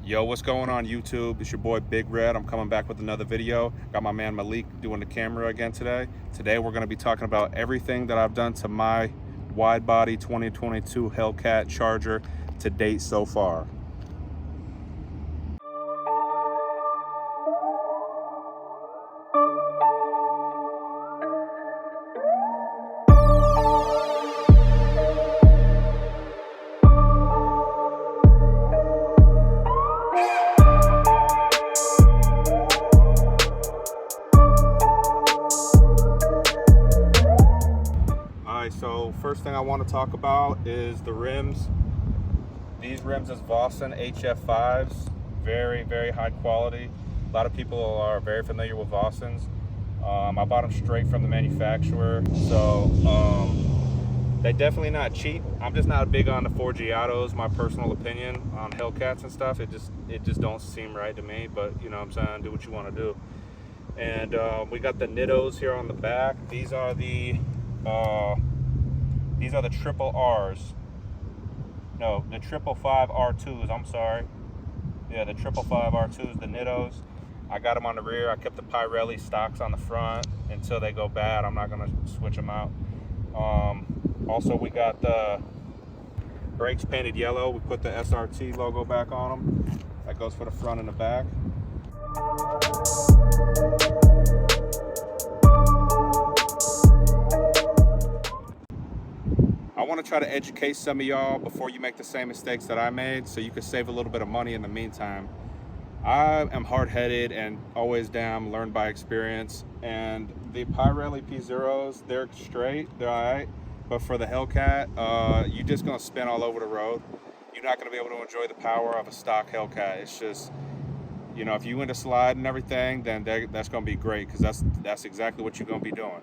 Yo, what's going on YouTube? It's your boy Big Red. I'm coming back with another video. Got my man Malik doing the camera again today. Today we're going to be talking about everything that I've done to my wide body 2022 Hellcat Charger to date so far. So first thing I want to talk about is the rims. These rims is Vossen HF5s, very high quality. A lot of people are very familiar with Vossens. I bought them straight from the manufacturer, so they're definitely not cheap. I'm just not big on the Forgiatos, my personal opinion on Hellcats and stuff. It just don't seem right to me, but you know what I'm saying, do what you want to do. And we got the Nittos here on the back. These are the triple R's. No, the 555 R2s, I'm sorry. Yeah, the 555 R2s, the Nittos. I got them on the rear. I kept the Pirelli stocks on the front until they go bad. I'm not gonna switch them out. Also, we got the brakes painted yellow. We put the SRT logo back on them. That goes for the front and the back. I want to try to educate some of y'all before you make the same mistakes that I made, so you can save a little bit of money in the meantime. I am hard-headed and always down, learn by experience, and the Pirelli P0s, they're straight, they're all right, but for the Hellcat, you're just going to spin all over the road. You're not going to be able to enjoy the power of a stock Hellcat. It's just, you know, if you into slide and everything, then that's going to be great, because that's exactly what you're going to be doing.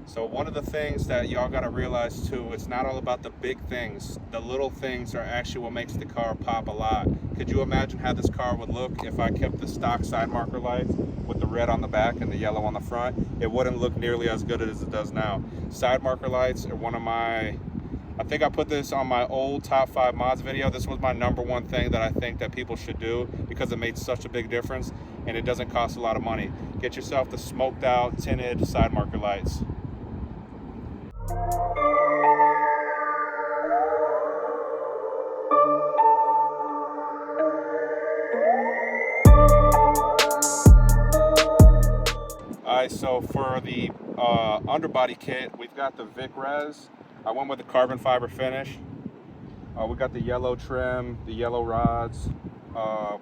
So one of the things that y'all gotta realize too, it's not all about the big things. The little things are actually what makes the car pop a lot. Could you imagine how this car would look if I kept the stock side marker lights with the red on the back and the yellow on the front? It wouldn't look nearly as good as it does now. Side marker lights are one of my, I think I put this on my old top 5 mods video. This was my #1 thing that I think that people should do because it made such a big difference and it doesn't cost a lot of money. Get yourself the smoked out tinted side marker lights. Alright, so for the underbody kit, we've got the Vic Res. I went with the carbon fiber finish. We got the yellow trim, the yellow rods.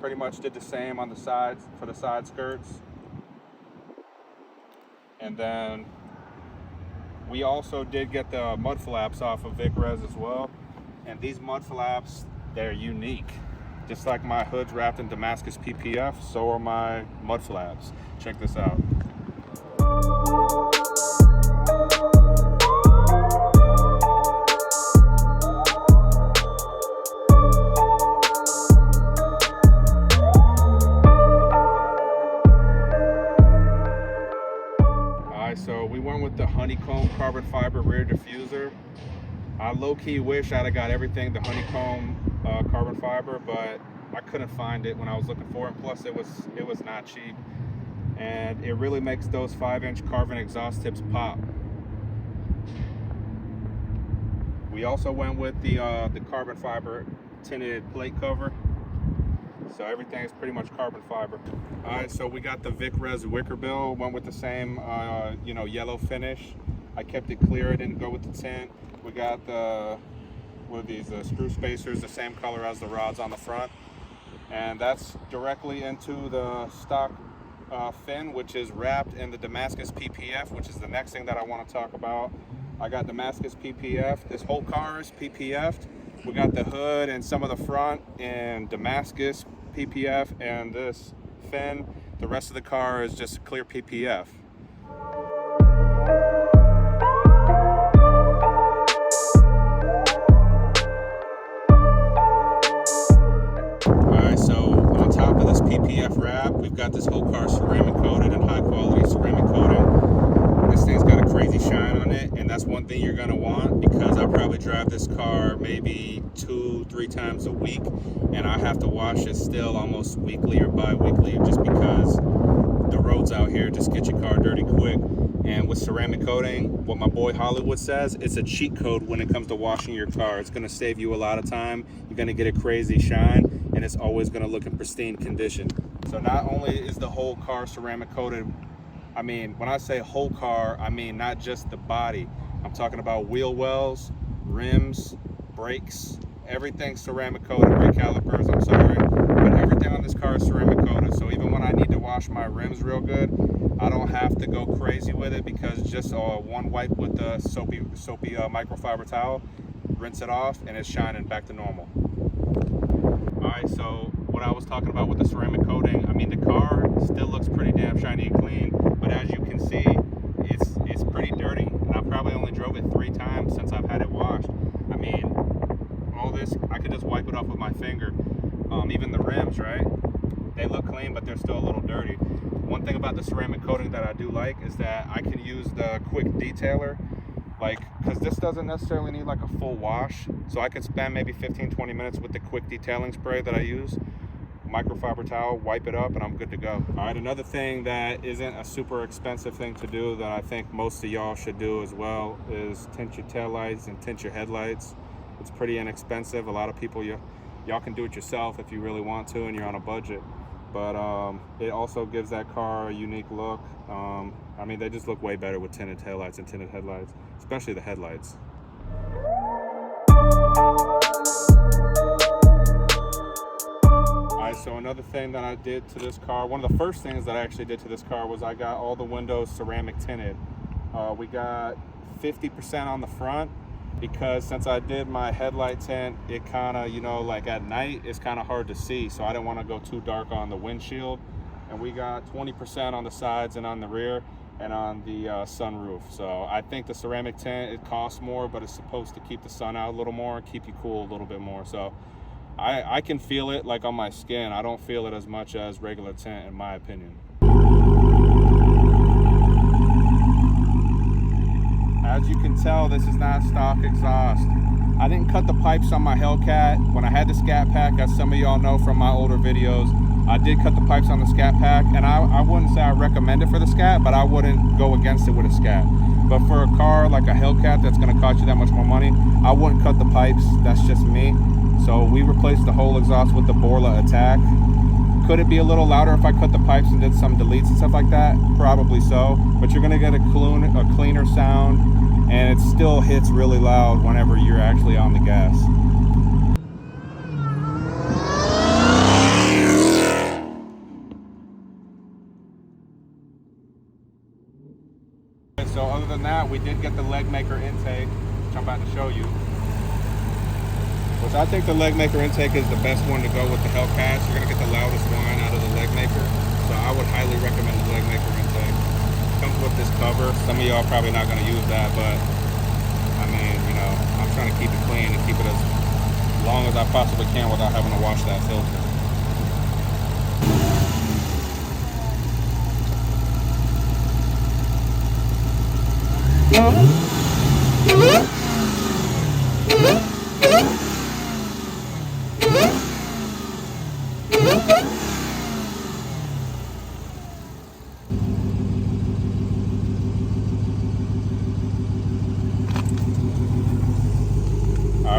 Pretty much did the same on the sides for the side skirts. And then we also did get the mud flaps off of Vic Res as well. And these mud flaps, they're unique. Just like my hood's wrapped in Damascus PPF, so are my mud flaps. Check this out. So we went with the honeycomb carbon fiber rear diffuser. I low-key wish I'd have got everything the honeycomb carbon fiber, but I couldn't find it when I was looking for it. And plus, it was not cheap, and it really makes those 5-inch carbon exhaust tips pop. We also went with the carbon fiber tinted plate cover. So everything is pretty much carbon fiber. All right, so we got the Vic Res wicker bill. Went with the same, you know, yellow finish. I kept it clear. I didn't go with the tint. We got the screw spacers, the same color as the rods on the front, and that's directly into the stock fin, which is wrapped in the Damascus PPF, which is the next thing that I want to talk about. I got Damascus PPF. This whole car is PPF'd. We got the hood and some of the front in Damascus PPF, and this fin, the rest of the car is just clear PPF. Alright, so on top of this PPF wrap, we've got this whole car ceramic coated and high quality ceramic coating. This thing's got a crazy shine on it. it, and that's one thing you're gonna want, because I probably drive this car maybe 2-3 times a week, and I have to wash it still almost weekly or bi-weekly, just because the roads out here just get your car dirty quick. And with ceramic coating, what my boy Hollywood says, it's a cheat code when it comes to washing your car. It's gonna save you a lot of time. You're gonna get a crazy shine, and it's always gonna look in pristine condition. So not only is the whole car ceramic coated, I mean, when I say whole car, I mean not just the body. I'm talking about wheel wells, rims, brakes, everything ceramic coated, brake calipers, I'm sorry. But everything on this car is ceramic coated. So even when I need to wash my rims real good, I don't have to go crazy with it, because just one wipe with the soapy microfiber towel, rinse it off, and it's shining back to normal. All right, so what I was talking about with the ceramic coating, I mean, the car still looks pretty damn shiny and clean, but as you can see, it's pretty dirty, and I probably only drove it 3 times since I've had it washed. I mean, all this, I could just wipe it off with my finger. Even the rims, right? They look clean, but they're still a little dirty. One thing about the ceramic coating that I do like is that I can use the quick detailer, like, because this doesn't necessarily need like a full wash, so I can spend maybe 15-20 minutes with the quick detailing spray that I use, microfiber towel, wipe it up, and I'm good to go. All right, another thing that isn't a super expensive thing to do that I think most of y'all should do as well is tint your taillights and tint your headlights. It's pretty inexpensive. A lot of people, y'all can do it yourself if you really want to and you're on a budget. But it also gives that car a unique look. I mean, they just look way better with tinted taillights and tinted headlights, especially the headlights. All right, so another thing that I did to this car, one of the first things that I actually did to this car was I got all the windows ceramic tinted. We got 50% on the front, because since I did my headlight tint, it kind of, you know, like at night, it's kind of hard to see. So I didn't want to go too dark on the windshield. And we got 20% on the sides and on the rear and on the sunroof. So I think the ceramic tint, it costs more, but it's supposed to keep the sun out a little more, keep you cool a little bit more. So I can feel it like on my skin. I don't feel it as much as regular tint, in my opinion. As you can tell, this is not stock exhaust. I didn't cut the pipes on my Hellcat. When I had the Scatpack, as some of y'all know from my older videos, I did cut the pipes on the Scatpack, and I wouldn't say I recommend it for the Scat, but I wouldn't go against it with a Scat. But for a car like a Hellcat that's gonna cost you that much more money, I wouldn't cut the pipes. That's just me. So we replaced the whole exhaust with the Borla Attack. Could it be a little louder if I cut the pipes and did some deletes and stuff like that? Probably so, but you're gonna get a cleaner sound, and it still hits really loud whenever you're actually on the gas. So other than that, we did get the leg maker intake, which I'm about to show you. Which I think the leg maker intake is the best one to go with the Hellcats. You're gonna get the loudest whine out of the leg maker. So I would highly recommend the leg maker intake. Comes with this cover. Some of y'all probably not gonna use that, but I mean, you know, I'm trying to keep it clean and keep it as long as I possibly can without having to wash that filter.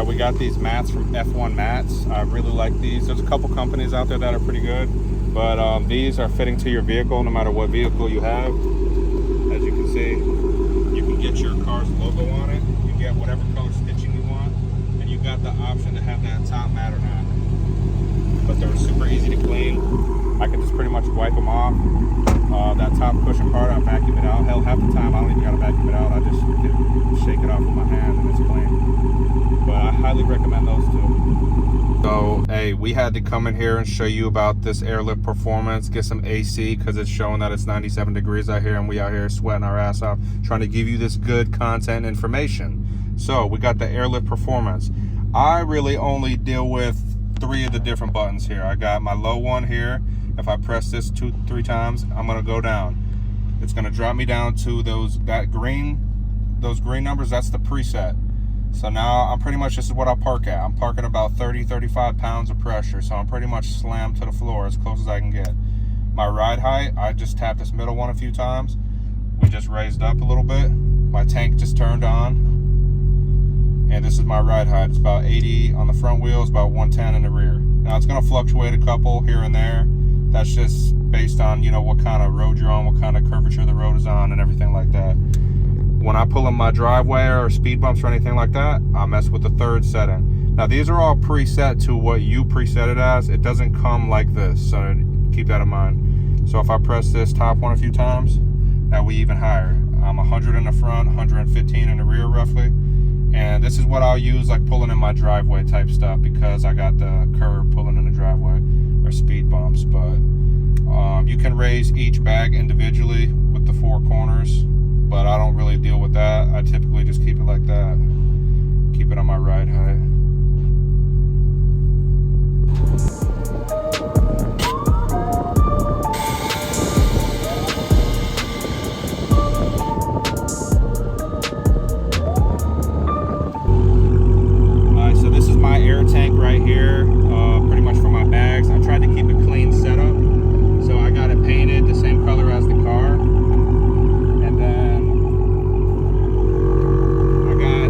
We got these mats from F1 Mats. I really like these. There's a couple companies out there that are pretty good, but these are fitting to your vehicle no matter what vehicle you have. As you can see, you can get your car's logo on it. You can get whatever color stitching you want, and you got the option to have that top mat or not. But they're super easy to clean. I can just pretty much wipe them off. That top cushion part, I vacuum it out. Hell, half the time I don't even gotta vacuum it out. I just shake it off with my hand and it's clean. But I highly recommend those two. So, hey, we had to come in here and show you about this airlift performance, get some AC, because it's showing that it's 97 degrees out here and we out here sweating our ass off, trying to give you this good content information. So, we got the airlift performance. I really only deal with 3 of the different buttons here. I got my low one here. If I press this 2-3 times, I'm gonna go down. It's gonna drop me down to that green those green numbers, that's the preset. So now I'm pretty much, this is what I park at. I'm parking about 30-35 pounds of pressure, so I'm pretty much slammed to the floor as close as I can get. My ride height, I just tapped this middle one a few times. We just raised up a little bit. My tank just turned on. And this is my ride height. It's about 80 on the front wheels, about 110 in the rear. Now it's gonna fluctuate a couple here and there. That's just based on, you know, what kind of road you're on, what kind of curvature the road is on, and everything like that. When I pull in my driveway or speed bumps or anything like that, I mess with the third setting. Now these are all preset to what you preset it as. It doesn't come like this, so keep that in mind. So if I press this top one a few times, now we even higher. I'm 100 in the front, 115 in the rear roughly. And this is what I'll use like pulling in my driveway type stuff, because I got the curb pulling in the driveway or speed bumps. But you can raise each bag individually with the 4 corners, but I don't really deal with that. I typically just keep it like that. Keep it on my ride height. So this is my air tank right here, pretty much for my bags. I tried to keep a clean setup, so I got it painted the same color as the car, and then I got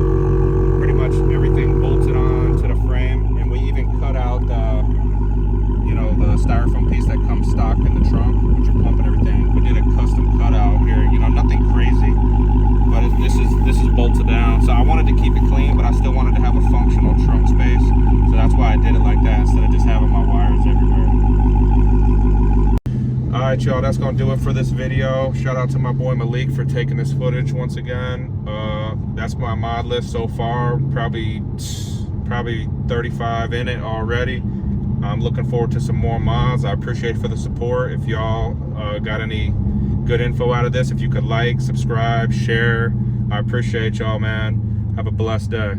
pretty much everything bolted on to the frame, and we even cut out the, you know, the styrofoam piece that comes stock in the trunk with your pump and everything. We did a custom cutout here, you know, nothing crazy, but this is bolted down. So I wanted to keep it clean, but I still wanted to have a functional trunk space. So that's why I did it like that instead of just having my wires everywhere. All right, y'all, that's gonna do it for this video. Shout out to my boy Malik for taking this footage once again. That's my mod list so far. Probably 35 in it already. I'm looking forward to some more mods. I appreciate for the support. If y'all got any good info out of this, if you could like, subscribe, share, I appreciate y'all, man. Have a blessed day.